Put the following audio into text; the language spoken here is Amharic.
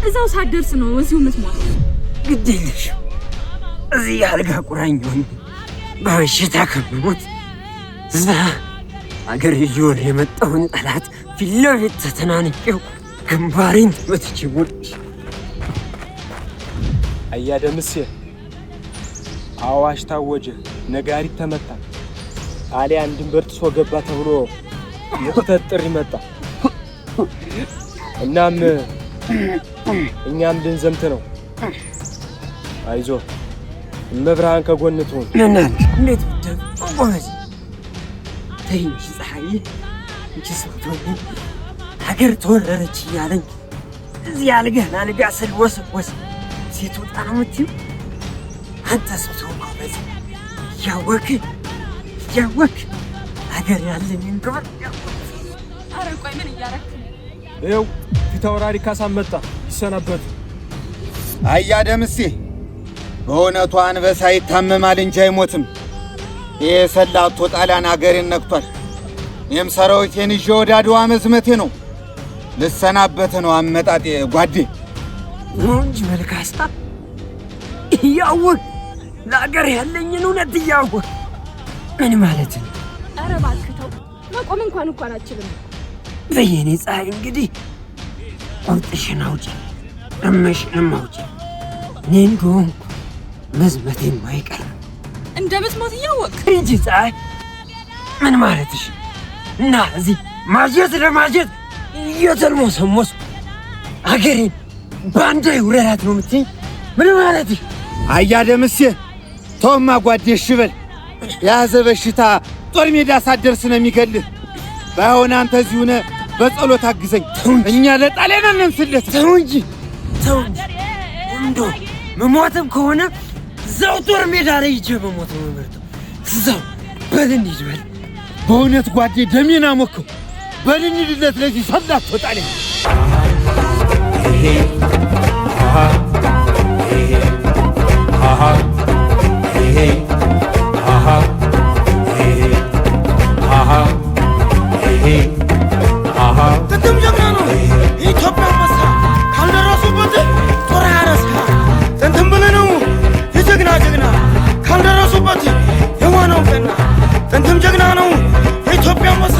እዛው ሳደርስ ነው እዚሁ የምትሞት። ግድ የለሽም እዚህ አልጋ ቁራኛውን በበሽታ ከመሞት እዛ አገር ሊሆን የመጣውን ጠላት ፊት ለፊት ተተናንቄው ግንባሬን ተመትቼ ሞትሽ። አያ ደምሴ አዋሽ ታወጀ፣ ነጋሪት ተመታ፣ ጣሊያን ድንበር ጥሶ ገባ ተብሎ የክተት ጥሪ መጣ። እናም እኛም ልንዘምት ነው። አይዞ መብርሃን ከጎን ትሁን። እንዴት ጎበዝ ተይ እንጂ ፀሐይ፣ እንጂ ስትሆን ሀገር ተወረረች እያለኝ እዚህ አልጋ ስልወስወስ ሴት ወጣ ነው የምትይው? አንተ ስትሆን ጎበዝ እያወክ ሀገር ያለኝን ክብር ኧረ ቆይ ምን እያረክ? ይኸው ፊት አውራሪ ካሳም መጣ ይሰናበት። አያ ደምሴ በእውነቱ አንበሳ ይታመማል እንጂ አይሞትም። ይሄ ሰላቶ ጣሊያን አገሬን ነክቷል። እኔም ሰራዊቴን ይዤ ወደ አድዋ መዝመቴ ነው። ልሰናበት ነው አመጣጤ ጓዴ እንጂ መልካሳ እያወቅ ለአገር ያለኝን እውነት እያወቅ ምን ማለት ነው? ኧረ እባክህ ተው፣ መቆም እንኳን አችልም። በየኔ ፀሐይ እንግዲህ ቁርጥሽን አውጪ፣ እመሽንም አውጪ። እኔ እንደሆንኩ መዝመቴም አይቀርም። እንደምትሞት እያወቅህ እንጂ ፀሐይ ምን ማለትሽ? እና እዚህ ማጀት ለማጀት እየተልሞሰሞስ አገሬን ባንዳ ይውረራት ነው የምትይኝ? ምን ማለትሽ? አያ ደምሴ ተውማ ጓዴ ሽበል። የያዘ በሽታ ጦር ሜዳ ሳትደርስ ነው የሚገልህ። ባይሆን አንተ እዚሁ ነህ በጸሎት አግዘኝ። እኛ ለጣሊያን አንንስለት። ተው እንጂ እንደው መሞትም ከሆነ እዛው ጦር ሜዳ ላይ ሂጅ መሞት ነው የምመርጠው። እዛው በል እንሂድ በል። በእውነት ጓዴ ደሜን አሞከው። በል እንሂድለት ለዚህ ሰላቶ ጣሊያን። ጥንትም ጀግና ነው የኢትዮጵያ አንበሳ፣ ካልደረሱበት ጦር አያነሳ። ጥንትም ብለህ ነው የጀግና ካልደረሱበት የዋናው ገና። ጥንትም ጀግና ነው የኢትዮጵያ አንበሳ